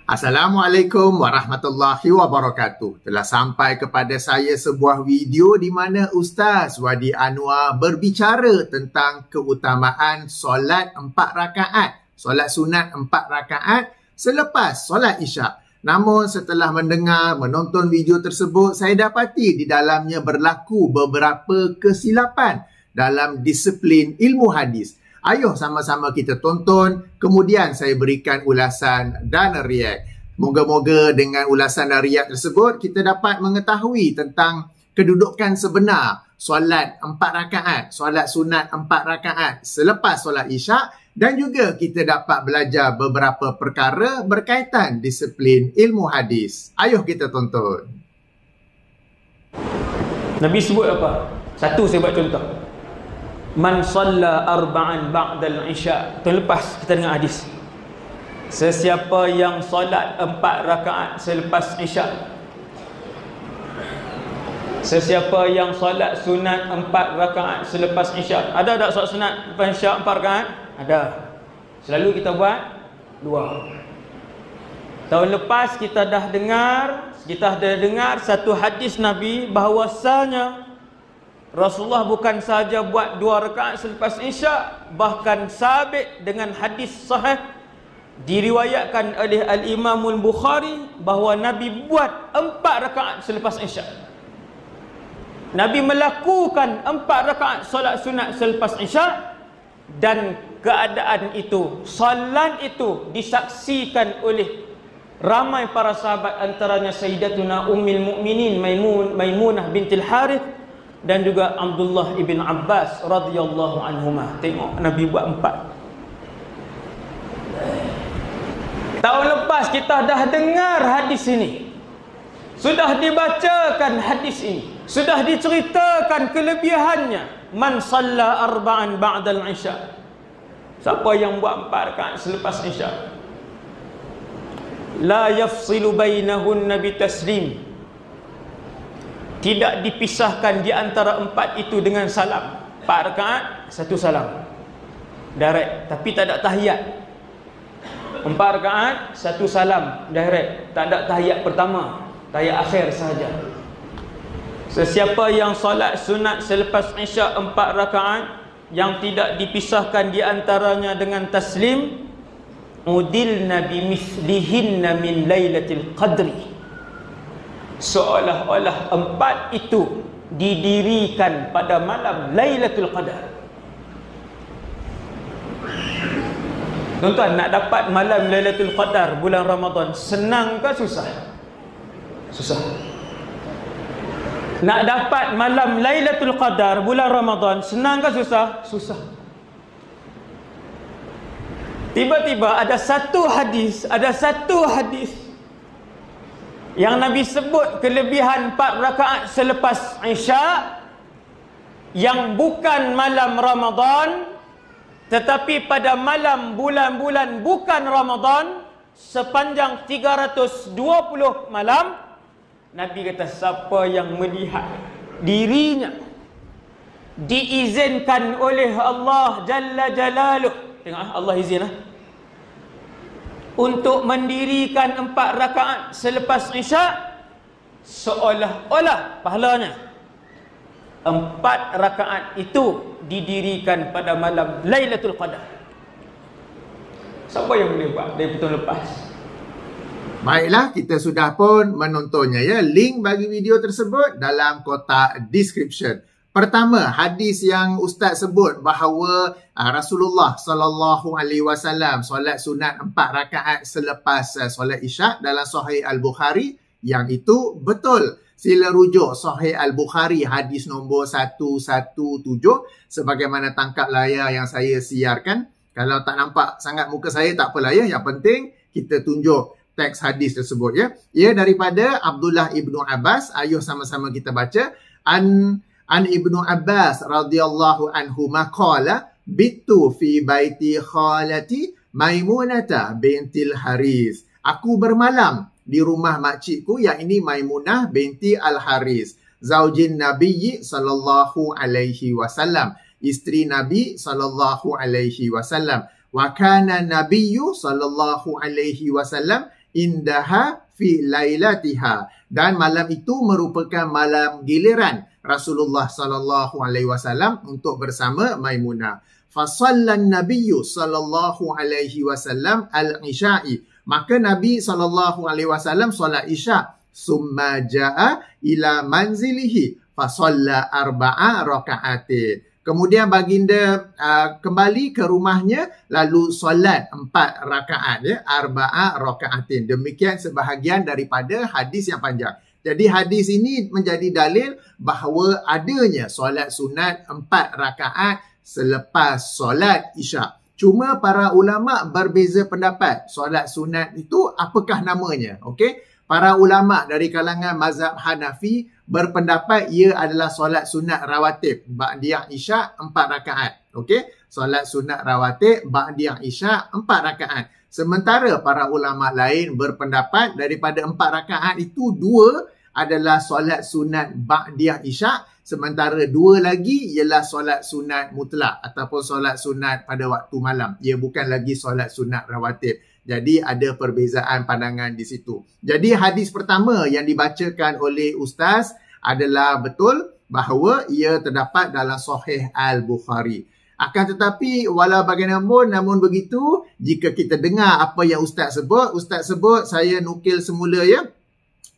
Assalamualaikum warahmatullahi wabarakatuh. Telah sampai kepada saya sebuah video di mana Ustaz Wadi Anwar berbicara tentang keutamaan solat 4 rakaat, solat sunat 4 rakaat selepas solat Isyak. Namun setelah menonton video tersebut, saya dapati di dalamnya berlaku beberapa kesilapan dalam disiplin ilmu hadis. Ayuh sama-sama kita tonton, kemudian saya berikan ulasan dan react. Moga-moga dengan ulasan dan react tersebut, kita dapat mengetahui tentang kedudukan sebenar solat 4 rakaat, solat sunat 4 rakaat selepas solat Isyak, dan juga kita dapat belajar beberapa perkara berkaitan disiplin ilmu hadis. Ayuh kita tonton. Nabi sebut apa? Satu saya buat contoh. Man salla arba'an ba'dal isya. Tahun lepas kita dengar hadis. Sesiapa yang solat 4 rakaat selepas isyak. Sesiapa yang solat sunat 4 rakaat selepas isyak. Ada tak solat sunat selepas isyak 4 rakaat? Ada. Selalu kita buat 2. Tahun lepas kita dah dengar satu hadis Nabi bahawasanya Rasulullah bukan sahaja buat 2 rakaat selepas Isyak, bahkan sabit dengan hadis sahih diriwayatkan oleh Al-Imamul Bukhari bahawa Nabi buat 4 rakaat selepas Isyak. Nabi melakukan 4 rakaat solat sunat selepas Isyak, dan keadaan itu, solat itu disaksikan oleh ramai para sahabat, antaranya Sayyidatuna Ummul Mukminin Maimunah bintil Harith dan juga Abdullah ibn Abbas radhiyallahu anhumah. Tengok Nabi buat 4. Tahun lepas kita dah dengar hadis ini, sudah dibacakan hadis ini, sudah diceritakan kelebihannya. Man salla arba'an ba'dal isya. Siapa yang buat 4 rakaat selepas Isyak, la yafsilu bainahunna bitaslim, tidak dipisahkan di antara 4 itu dengan salam. 4 rakaat, 1 salam. Direct, tapi tak ada tahiyat. 4 rakaat, 1 salam. Direct, tak ada tahiyat pertama, tahiyat akhir sahaja. Sesiapa yang solat sunat selepas Isyak 4 rakaat yang tidak dipisahkan di antaranya dengan taslim, udilna bimithlihinna min lailatul qadri. Seolah-olah 4 itu didirikan pada malam Lailatul Qadar. Tuan-tuan, nak dapat malam Lailatul Qadar bulan Ramadan senang ke susah? Susah. Nak dapat malam Lailatul Qadar bulan Ramadan senang ke susah? Susah. Tiba-tiba ada satu hadis yang Nabi sebut kelebihan 4 rakaat selepas Isyak yang bukan malam Ramadan, tetapi pada malam bulan-bulan bukan Ramadan sepanjang 320 malam. Nabi kata siapa yang melihat dirinya diizinkan oleh Allah Jalla Jalaluh, tengok Allah izin untuk mendirikan 4 rakaat selepas Isyak, seolah-olah pahalanya 4 rakaat itu didirikan pada malam Lailatul Qadar. Siapa yang boleh buat dari tahun lepas? Baiklah, kita sudah pun menontonnya ya. Link bagi video tersebut dalam kotak description. Pertama, hadis yang Ustaz sebut bahawa Rasulullah sallallahu alaihi wasallam solat sunat 4 rakaat selepas solat Isyak dalam Sahih Al-Bukhari, yang itu betul. Sila rujuk Sahih Al-Bukhari hadis nombor 117 sebagaimana tangkap layar yang saya siarkan. Kalau tak nampak sangat muka saya tak apalah ya, yang penting kita tunjuk teks hadis tersebut ya. Ia daripada Abdullah ibnu Abbas. Ayuh sama-sama kita baca. An Ibnu Abbas radhiyallahu anhu maqala bittu fi baiti khalati Maimunah bintil Haris. Aku bermalam di rumah makcikku, yakni Maimunah binti Al-Haris, zaujin Nabi sallallahu alaihi wasallam, isteri Nabi sallallahu alaihi wasallam. Wa kana Nabiyyu sallallahu alaihi wasallam indaha fi lailatiha, dan malam itu merupakan malam giliran Rasulullah sallallahu alaihi wasallam untuk bersama Maimunah. Fa sallan nabiyyu sallallahu alaihi wasallam al-isya'i, maka Nabi sallallahu alaihi wasallam solat Isya. Summa jaa ila manzilihi fa shalla 4 rakaatin. Kemudian baginda kembali ke rumahnya lalu solat 4 rakaat, ya, 4 rakaatin. Demikian sebahagian daripada hadis yang panjang. Jadi hadis ini menjadi dalil bahawa adanya solat sunat 4 rakaat selepas solat Isya. Cuma para ulama berbeza pendapat. Solat sunat itu apakah namanya? Okey. Para ulama dari kalangan mazhab Hanafi berpendapat ia adalah solat sunat rawatib ba'diyah Isya 4 rakaat. Okey, solat sunat rawatib ba'diyah Isya 4 rakaat. Sementara para ulama lain berpendapat daripada 4 rakaat itu 2 adalah solat sunat ba'diyah Isya, sementara 2 lagi ialah solat sunat mutlak ataupun solat sunat pada waktu malam. Ia bukan lagi solat sunat rawatib. Jadi ada perbezaan pandangan di situ. Jadi hadis pertama yang dibacakan oleh Ustaz adalah betul bahawa ia terdapat dalam Sahih Al-Bukhari. Akan tetapi walau bagaimanapun, namun begitu, jika kita dengar apa yang Ustaz sebut saya nukil semula, ya,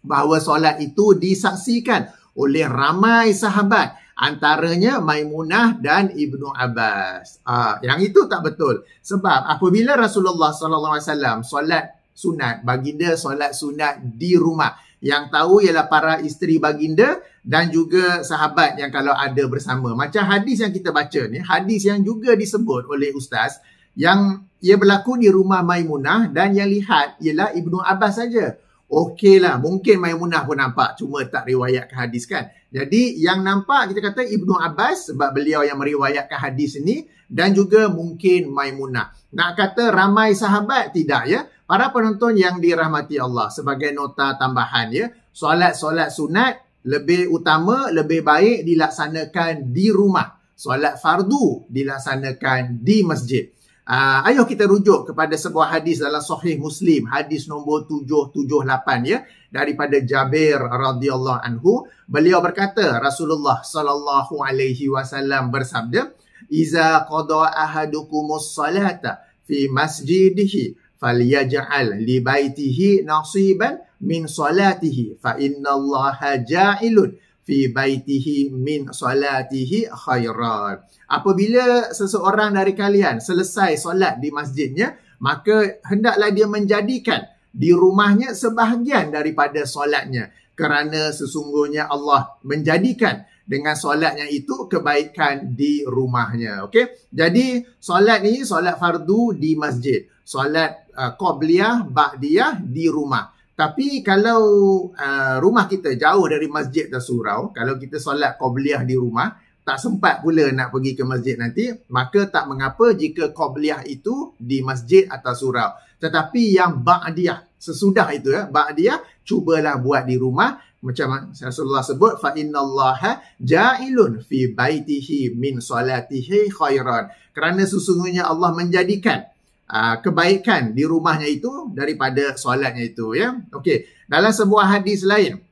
bahawa solat itu disaksikan oleh ramai sahabat, antaranya Maimunah dan Ibnu Abbas. Yang itu tak betul. Sebab apabila Rasulullah SAW solat sunat, baginda solat sunat di rumah. Yang tahu ialah para isteri baginda dan juga sahabat yang kalau ada bersama. Macam hadis yang kita baca ni, hadis yang juga disebut oleh Ustaz, yang ia berlaku di rumah Maimunah dan yang lihat ialah Ibnu Abbas saja. Okeylah, mungkin Maimunah pun nampak, cuma tak riwayatkan hadis kan. Jadi yang nampak kita kata Ibnu Abbas sebab beliau yang meriwayatkan hadis ini, dan juga mungkin Maimunah. Nak kata ramai sahabat, tidak, ya. Para penonton yang dirahmati Allah, sebagai nota tambahan, ya, solat-solat sunat lebih utama, lebih baik dilaksanakan di rumah. Solat fardu dilaksanakan di masjid. Ayuh kita rujuk kepada sebuah hadis dalam Sahih Muslim, hadis nombor 778, ya, daripada Jabir radhiyallahu anhu. Beliau berkata, Rasulullah sallallahu alaihi wasallam bersabda, "Iza qada ahadukumus salata fi masjidihi falyaj'al li baitihi nasiban min salatihi fa innallaha ja'ilun fi baitihi min salatihi khairan." Apabila seseorang dari kalian selesai solat di masjidnya, maka hendaklah dia menjadikan di rumahnya sebahagian daripada solatnya, kerana sesungguhnya Allah menjadikan dengan solatnya itu kebaikan di rumahnya. Okey. Jadi solat ni solat fardu di masjid, solat qabliyah, ba'diyah di rumah. Tapi kalau rumah kita jauh dari masjid atau surau, kalau kita solat qabliyah di rumah, tak sempat pula nak pergi ke masjid nanti, maka tak mengapa jika qabliyah itu di masjid atau surau. Tetapi yang ba'diyah, sesudah itu, ya, ba'diyah, cubalah buat di rumah. Macam Rasulullah sebut, fa innallaha ja'ilun fi baitihi min salatihi khairan. Kerana sesungguhnya Allah menjadikan kebaikan di rumahnya itu daripada solatnya itu, ya. Okey, dalam sebuah hadis lain,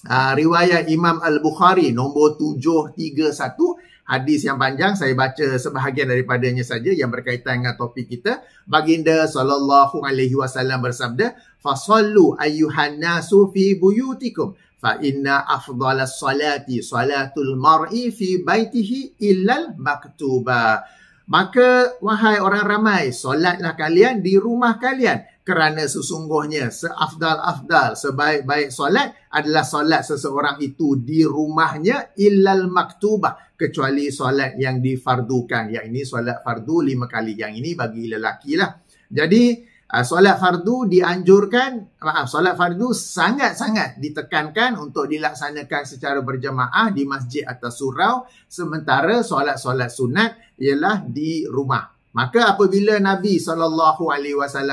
riwayat Imam Al-Bukhari nombor 731, hadis yang panjang, saya baca sebahagian daripadanya saja yang berkaitan dengan topik kita. Baginda sallallahu alaihi wasallam bersabda, "Fasallu ayyuhan nasu fi buyutikum fa inna afdalas salati salatul mar'i fi baitihi illal maktuba." Maka wahai orang ramai, solatlah kalian di rumah kalian, kerana sesungguhnya seafdal-afdal, sebaik-baik solat adalah solat seseorang itu di rumahnya illal maktubah, kecuali solat yang difardukan. Yang ini solat fardu 5 kali. Yang ini bagi lelaki lah. Jadi solat fardu dianjurkan, solat fardu sangat-sangat ditekankan untuk dilaksanakan secara berjamaah di masjid atau surau, sementara solat-solat sunat ialah di rumah. Maka apabila Nabi SAW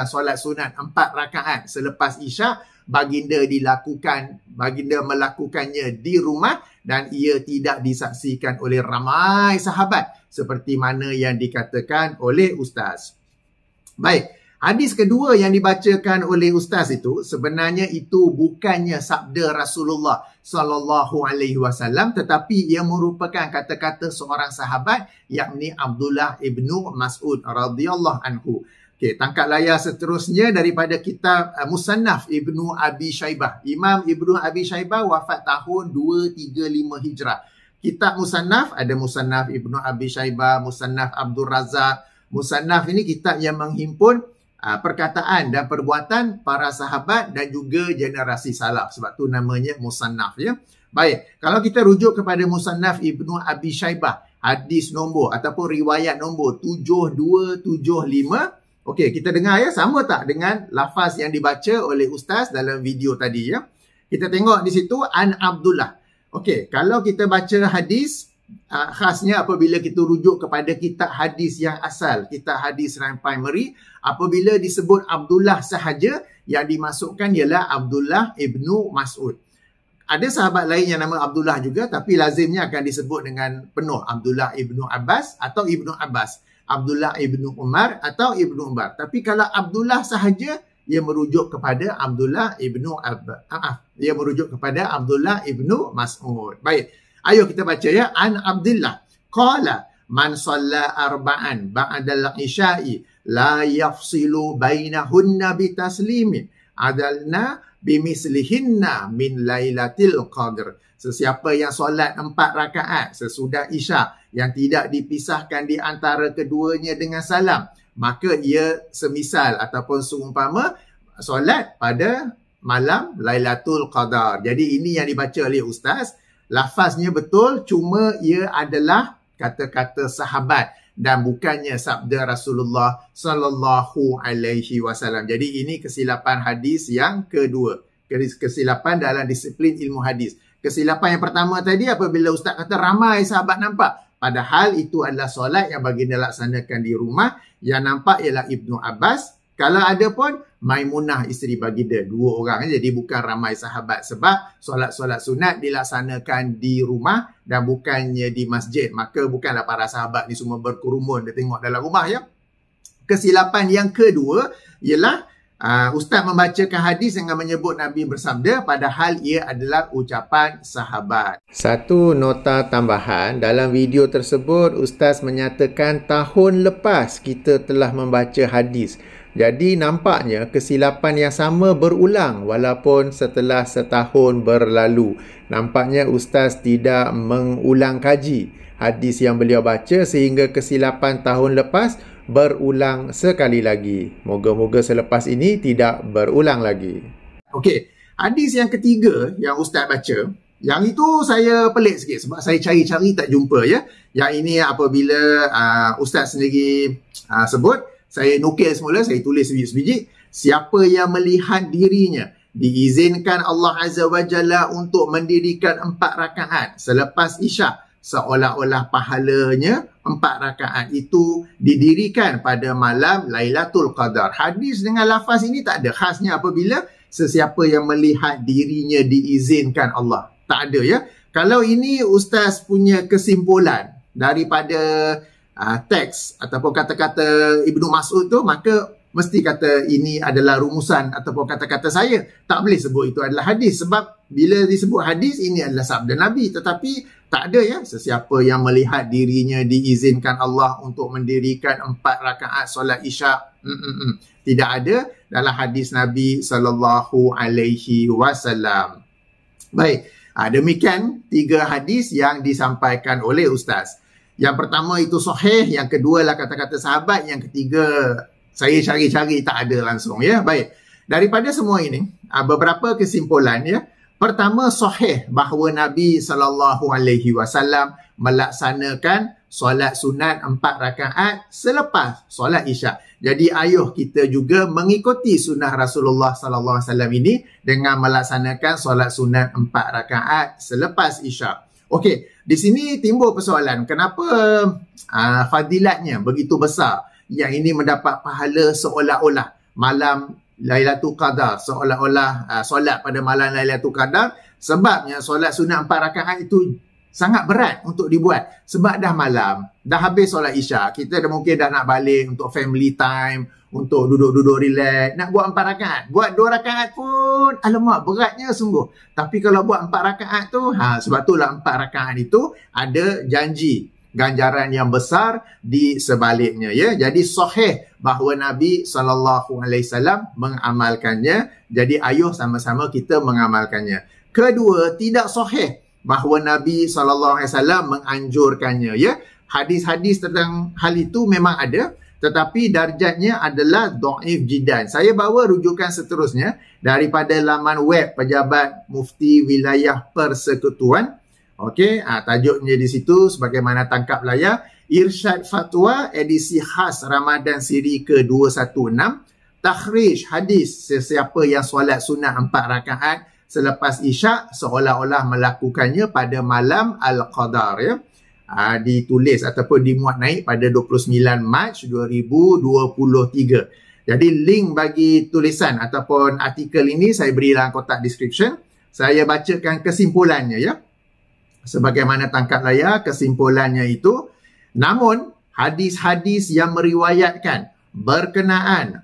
solat sunat 4 rakaat selepas Isya, baginda melakukannya di rumah dan ia tidak disaksikan oleh ramai sahabat seperti mana yang dikatakan oleh Ustaz. Baik, Hadis kedua yang dibacakan oleh ustaz itu sebenarnya itu bukannya sabda Rasulullah sallallahu alaihi wasallam, tetapi ia merupakan kata-kata seorang sahabat yakni Abdullah ibnu Mas'ud radhiyallahu anhu. Okey, tangkap layar seterusnya daripada kitab Musannaf Ibnu Abi Shaybah. Imam Ibnu Abi Shaybah wafat tahun 235 Hijrah. Kitab Musannaf ada Musannaf Ibnu Abi Shaybah, Musannaf Abdul Razak. Musannaf ini kitab yang menghimpun perkataan dan perbuatan para sahabat dan juga generasi salaf. Sebab tu namanya Musannaf, ya. Baik, kalau kita rujuk kepada Musannaf Ibnu Abi Shaybah, hadis nombor ataupun riwayat nombor 7275. Okey, kita dengar ya, sama tak dengan lafaz yang dibaca oleh ustaz dalam video tadi, ya. Kita tengok di situ An Abdullah. Okey, kalau kita baca hadis, khasnya apabila kita rujuk kepada kitab hadis yang asal, kitab hadis yang primary, apabila disebut Abdullah sahaja, yang dimasukkan ialah Abdullah ibnu Mas'ud. Ada sahabat lain yang nama Abdullah juga, tapi lazimnya akan disebut dengan penuh Abdullah ibnu Abbas atau ibnu Abbas, Abdullah ibnu Umar atau ibnu Umar. Tapi kalau Abdullah sahaja, ia merujuk kepada Abdullah ibnu ia merujuk kepada Abdullah ibnu Mas'ud. Baik, ayo kita baca ya. An Abdullah qala man shalla arba'an ba'dal isya'i la yafsilu bainahunna bitaslimin adalna bimislihinna min lailatil qadr. Sesiapa yang solat 4 rakaat sesudah isyak yang tidak dipisahkan di antara keduanya dengan salam, maka ia semisal ataupun seumpama solat pada malam Lailatul Qadar. Jadi ini yang dibaca oleh ustaz. Lafaznya betul, cuma ia adalah kata-kata sahabat dan bukannya sabda Rasulullah sallallahu alaihi wasallam. Jadi ini kesilapan hadis yang kedua. Kesilapan dalam disiplin ilmu hadis. Kesilapan yang pertama tadi apabila ustaz kata ramai sahabat nampak. Padahal itu adalah solat yang baginda laksanakan di rumah. Yang nampak ialah Ibnu Abbas. Kalau ada pun Maimunah isteri baginda. 2 orang. Jadi bukan ramai sahabat. Sebab solat-solat sunat dilaksanakan di rumah dan bukannya di masjid. Maka bukanlah para sahabat ni semua berkerumun dia tengok dalam rumah, ya. Kesilapan yang kedua ialah ustaz membacakan hadis dengan menyebut Nabi bersabda padahal ia adalah ucapan sahabat. Satu nota tambahan, dalam video tersebut ustaz menyatakan tahun lepas kita telah membaca hadis. Jadi nampaknya kesilapan yang sama berulang walaupun setelah setahun berlalu. Nampaknya ustaz tidak mengulang kaji hadis yang beliau baca sehingga kesilapan tahun lepas berulang sekali lagi. Moga-moga selepas ini tidak berulang lagi. Okey, hadis yang ketiga yang ustaz baca, yang itu saya pelik sikit sebab saya cari-cari tak jumpa, ya. Yang ini apabila ustaz sendiri sebut, saya nukil semula, saya tulis sebiji-sebiji. Siapa yang melihat dirinya diizinkan Allah Azza wa Jalla untuk mendirikan 4 rakaat selepas isyak, seolah-olah pahalanya 4 rakaat itu didirikan pada malam Lailatul Qadar. Hadis dengan lafaz ini tak ada. Khasnya apabila sesiapa yang melihat dirinya diizinkan Allah. Tak ada, ya. Kalau ini ustaz punya kesimpulan daripada teks ataupun kata-kata Ibnu Mas'ud tu, maka mesti kata ini adalah rumusan ataupun kata-kata saya. Tak boleh sebut itu adalah hadis sebab bila disebut hadis ini adalah sabda Nabi, tetapi tak ada, ya. Sesiapa yang melihat dirinya diizinkan Allah untuk mendirikan 4 rakaat solat isyak, tidak ada dalam hadis Nabi sallallahu alaihi wasallam. Baik, demikian 3 hadis yang disampaikan oleh ustaz. Yang pertama itu sahih, yang kedua lah kata-kata sahabat, yang ketiga saya cari-cari tak ada langsung, ya. Baik, daripada semua ini beberapa kesimpulan, ya. Pertama, sahih bahawa Nabi sallallahu alaihi wasallam melaksanakan solat sunat 4 rakaat selepas solat isyak. Jadi ayuh kita juga mengikuti sunnah Rasulullah sallallahu alaihi wasallam ini dengan melaksanakan solat sunat 4 rakaat selepas isyak. Okey, di sini timbul persoalan, kenapa fadilatnya begitu besar? Yang ini mendapat pahala seolah-olah malam Lailatul Qadar, seolah-olah solat pada malam Lailatul Qadar. Sebabnya solat sunat 4 rakaat itu sangat berat untuk dibuat sebab dah malam, dah habis solat Isyak, kita dah mungkin dah nak balik untuk family time, untuk duduk-duduk relax, nak buat 4 rakaat. Buat 2 rakaat pun alamak beratnya sungguh. Tapi kalau buat 4 rakaat tu, sebab itulah 4 rakaat itu ada janji ganjaran yang besar di sebaliknya, ya. Jadi sahih bahawa Nabi SAW mengamalkannya. Jadi ayuh sama-sama kita mengamalkannya. Kedua, tidak sahih bahawa Nabi SAW menganjurkannya, ya. Hadis-hadis tentang hal itu memang ada, tetapi darjatnya adalah dhaif jiddan. Saya bawa rujukan seterusnya daripada laman web Pejabat Mufti Wilayah Persekutuan. Okey, tajuknya di situ sebagaimana tangkap layar, Irsyad Fatwa edisi khas Ramadan siri ke-216, takhrij hadis sesiapa yang solat sunat 4 rakaat selepas Isyak seolah-olah melakukannya pada malam Al-Qadar, ya. Ditulis ataupun dimuat naik pada 29 Mac 2023. Jadi link bagi tulisan ataupun artikel ini saya beri dalam kotak description. Saya bacakan kesimpulannya, ya. Sebagaimana tangkap layar, kesimpulannya itu, namun hadis-hadis yang meriwayatkan berkenaan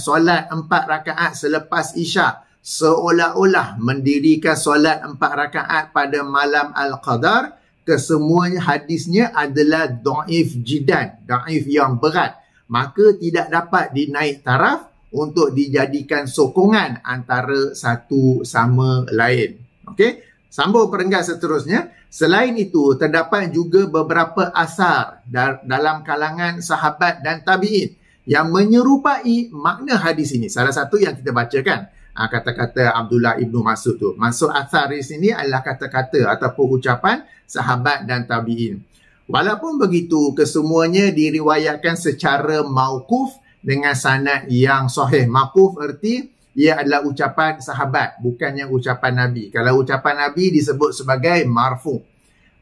solat 4 rakaat selepas Isyak seolah-olah mendirikan solat 4 rakaat pada malam Al-Qadar, kesemuanya hadisnya adalah dhaif jiddan, dhaif yang berat, maka tidak dapat dinaik taraf untuk dijadikan sokongan antara satu sama lain. Okey, sambung perenggan seterusnya. Selain itu, terdapat juga beberapa asar dalam kalangan sahabat dan tabi'in yang menyerupai makna hadis ini. Salah satu yang kita bacakan, kata-kata Abdullah Ibnu Mas'ud tu. Maksud athar di sini adalah kata-kata ataupun ucapan sahabat dan tabi'in. Walaupun begitu, kesemuanya diriwayatkan secara mauquf dengan sanad yang sahih. Mauquf erti ia adalah ucapan sahabat, bukannya ucapan Nabi. Kalau ucapan Nabi disebut sebagai marfu'.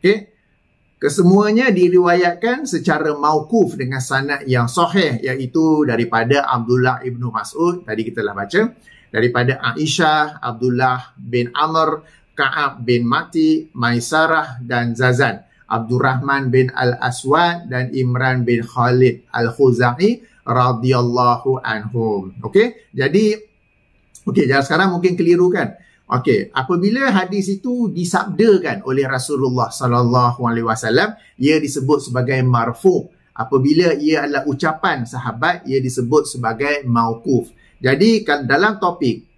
Okey. Kesemuanya diriwayatkan secara mauquf dengan sanad yang sahih, iaitu daripada Abdullah Ibnu Mas'ud, tadi kita telah baca, daripada Aisyah, Abdullah bin Amr, Ka'ab bin Mati, Maisarah dan Zazan, Abdurrahman bin Al-Aswad dan Imran bin Khalid Al-Khuzai radhiyallahu anhum. Okey, jadi sekarang mungkin keliru kan? Okey, apabila hadis itu disabdakan oleh Rasulullah sallallahu alaihi wasallam, ia disebut sebagai marfu'. Apabila ia adalah ucapan sahabat, ia disebut sebagai mauquf. Jadi dalam topik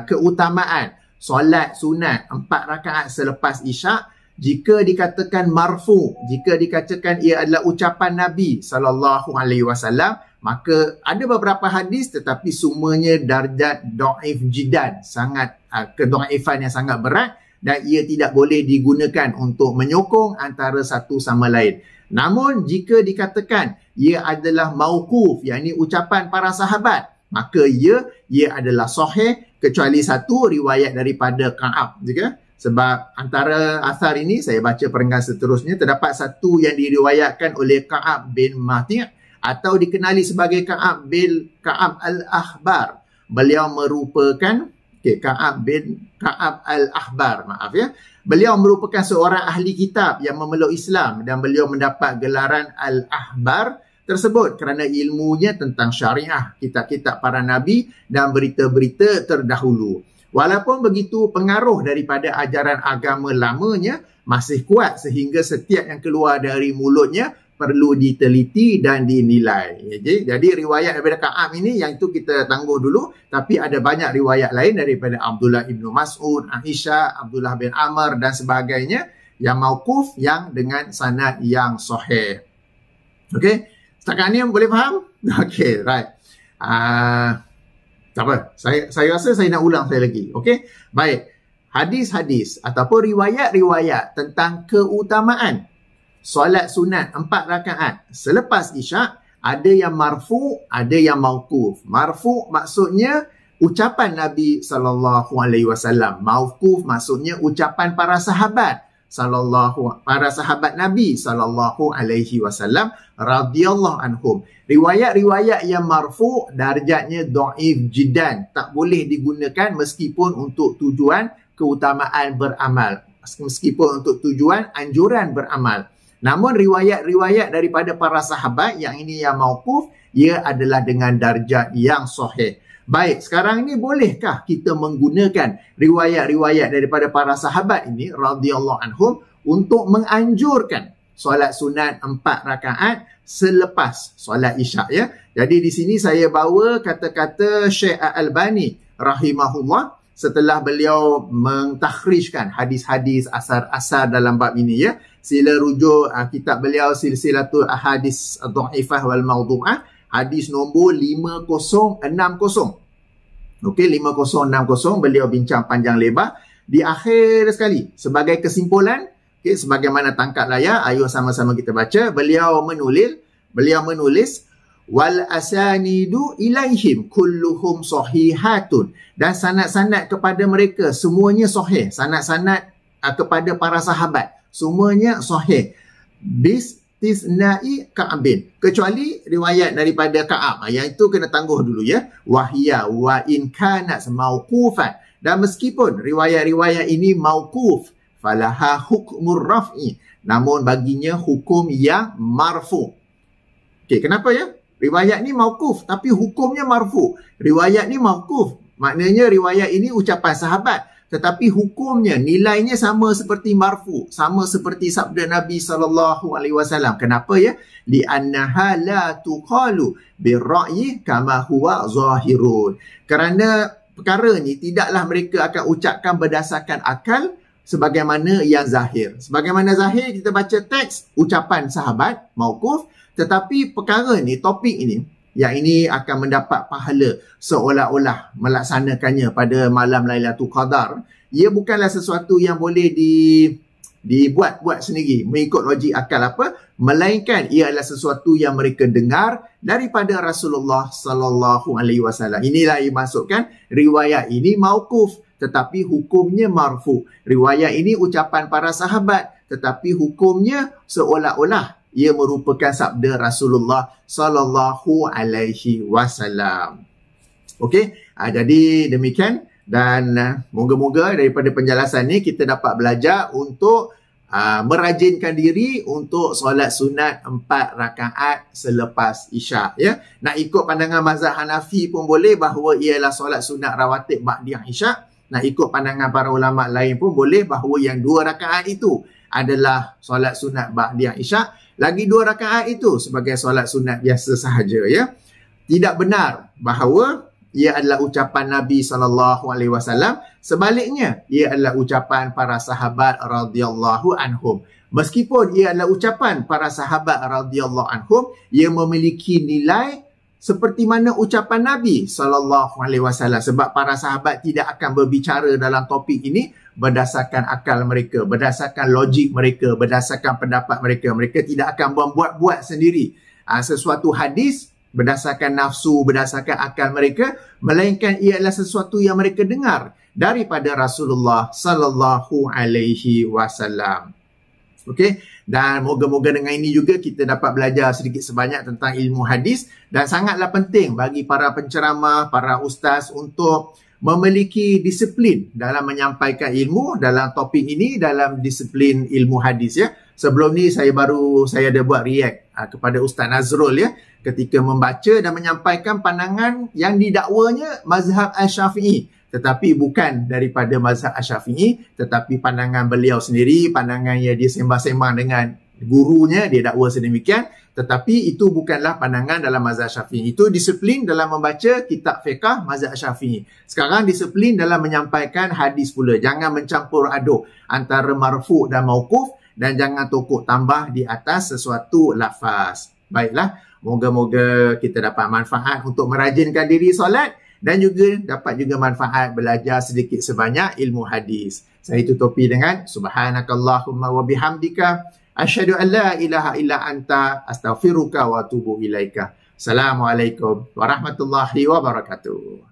keutamaan solat sunat 4 rakaat selepas Isyak, jika dikatakan marfu', jika dikatakan ia adalah ucapan Nabi sallallahu alaihi wasallam, maka ada beberapa hadis tetapi semuanya darjat dhaif jiddan, sangat kedhaifan yang sangat berat, dan ia tidak boleh digunakan untuk menyokong antara satu sama lain. Namun jika dikatakan ia adalah mauquf, yakni ucapan para sahabat, maka ia adalah sahih kecuali satu riwayat daripada Ka'ab juga. Sebab antara asar ini, saya baca perenggan seterusnya, terdapat satu yang diriwayatkan oleh Ka'ab bin Mati' atau dikenali sebagai Ka'ab al-Ahbar. Beliau merupakan Ka'ab al-Ahbar, maaf ya. Beliau merupakan seorang ahli kitab yang memeluk Islam dan beliau mendapat gelaran al-Ahbar tersebut kerana ilmunya tentang syariah, kitab-kitab para nabi dan berita-berita terdahulu. Walaupun begitu, pengaruh daripada ajaran agama lamanya masih kuat sehingga setiap yang keluar dari mulutnya perlu diteliti dan dinilai. Jadi riwayat daripada Ka'ab ini yang itu kita tangguh dulu, tapi ada banyak riwayat lain daripada Abdullah Ibnu Mas'ud, Aisyah, Abdullah bin Amr dan sebagainya yang mauquf, yang dengan sanad yang sahih. Okey, setakat ni boleh faham? Okey, right. Tak apa, saya rasa saya nak ulang sekali lagi. Okey, baik. Hadis-hadis ataupun riwayat-riwayat tentang keutamaan solat sunat 4 rakaat selepas Isyak, ada yang marfu', ada yang mauquf. Marfu' maksudnya ucapan Nabi SAW. Mauquf maksudnya ucapan para sahabat Nabi SAW radhiyallahu anhum. Riwayat-riwayat yang marfu' darjatnya dhaif jiddan, tak boleh digunakan meskipun untuk tujuan keutamaan beramal. meskipun untuk tujuan anjuran beramal. Namun riwayat-riwayat daripada para sahabat yang ini yang mauquf, ia adalah dengan darjat yang sahih. Baik, sekarang ini bolehkah kita menggunakan riwayat-riwayat daripada para sahabat ini radhiyallahu anhum untuk menganjurkan solat sunat 4 rakaat selepas solat Isyak, ya? Jadi di sini saya bawa kata-kata Syekh Al-Albani rahimahullah setelah beliau mentakhrijkan hadis-hadis asar-asar dalam bab ini, ya. Sila rujuk kitab beliau Silsilatul Ahadits Ad-Dhaifah wal Mawdu'ah, hadis nombor 5060. Okey, 5060 beliau bincang panjang lebar. Di akhir sekali, sebagai kesimpulan, okay, sebagaimana tangkap layar, ayo sama-sama kita baca. Beliau menulis wal asanidu ilaihim kulluhum sahihatun, dan sanad-sanad kepada mereka semuanya sahih. Sanad-sanad kepada para sahabat semuanya sahih. Bistisnai Ka'bin, kecuali riwayat daripada Ka'ab, yang itu kena tangguh dulu, ya. Wahya wa in kanat mauqufan, dan meskipun riwayat-riwayat ini mauquf, falaha hukmur raf'i, namun baginya hukum yang marfu. Okey, kenapa, ya? Riwayat ni mauquf tapi hukumnya marfu. Riwayat ni mauquf, maknanya riwayat ini ucapan sahabat, tetapi hukumnya, nilainya sama seperti marfu, sama seperti sabda Nabi SAW. Kenapa, ya? Li'annaha la tuqalu birra'yi kama huwa zahirun. Kerana perkara ni tidaklah mereka akan ucapkan berdasarkan akal sebagaimana yang zahir. Sebagaimana zahir, kita baca teks ucapan sahabat mauquf, tetapi perkara ni, topik ini, yang ini akan mendapat pahala seolah-olah melaksanakannya pada malam Lailatul Qadar. Ia bukanlah sesuatu yang boleh dibuat-buat sendiri mengikut logik akal apa, melainkan ia adalah sesuatu yang mereka dengar daripada Rasulullah sallallahu alaihi wasallam. Inilah yang dimaksudkan riwayat ini mauquf tetapi hukumnya marfu. Riwayat ini ucapan para sahabat tetapi hukumnya seolah-olah ia merupakan sabda Rasulullah sallallahu alaihi wasallam. Okey, jadi demikian, dan moga-moga daripada penjelasan ni kita dapat belajar untuk merajinkan diri untuk solat sunat 4 rakaat selepas Isyak, ya. Nak ikut pandangan mazhab Hanafi pun boleh bahawa ialah solat sunat rawatib ba'diyah Isyak. Nak ikut pandangan para ulama lain pun boleh bahawa yang 2 rakaat itu adalah solat sunat ba'diyah Isyak. Lagi 2 rakaat itu sebagai solat sunat biasa sahaja, ya. Tidak benar bahawa ia adalah ucapan Nabi SAW. Sebaliknya, ia adalah ucapan para sahabat radhiyallahu anhum. Meskipun ia adalah ucapan para sahabat radhiyallahu anhum, ia memiliki nilai seperti mana ucapan Nabi SAW. Sebab para sahabat tidak akan berbicara dalam topik ini berdasarkan akal mereka, berdasarkan logik mereka, berdasarkan pendapat mereka. Mereka tidak akan membuat-buat sendiri sesuatu hadis berdasarkan nafsu, berdasarkan akal mereka, melainkan ia adalah sesuatu yang mereka dengar daripada Rasulullah sallallahu alaihi wasallam. Okey, dan moga-moga dengan ini juga kita dapat belajar sedikit sebanyak tentang ilmu hadis, dan sangatlah penting bagi para penceramah, para ustaz untuk memiliki disiplin dalam menyampaikan ilmu dalam topik ini, dalam disiplin ilmu hadis, ya. Sebelum ni saya ada buat react kepada Ustaz Nazrul, ya, ketika membaca dan menyampaikan pandangan yang didakwanya mazhab Asy-Syafi'i, tetapi bukan daripada mazhab Asy-Syafi'i, tetapi pandangan beliau sendiri, pandangan yang dia sembang-sembang dengan gurunya, dia dakwa sedemikian, tetapi itu bukanlah pandangan dalam mazhab Syafi'i. Itu disiplin dalam membaca kitab fiqh mazhab Syafi'i. Sekarang disiplin dalam menyampaikan hadis pula. Jangan mencampur aduk antara marfu' dan mauquf, dan jangan tokok tambah di atas sesuatu lafaz. Baiklah, moga-moga kita dapat manfaat untuk merajinkan diri solat, dan juga dapat juga manfaat belajar sedikit sebanyak ilmu hadis. Saya tutupi dengan subhanakallahumma wa bihamdika asyhadu an la ilaha illa anta astaghfiruka wa atubu ilaika. Assalamualaikum warahmatullahi wabarakatuh.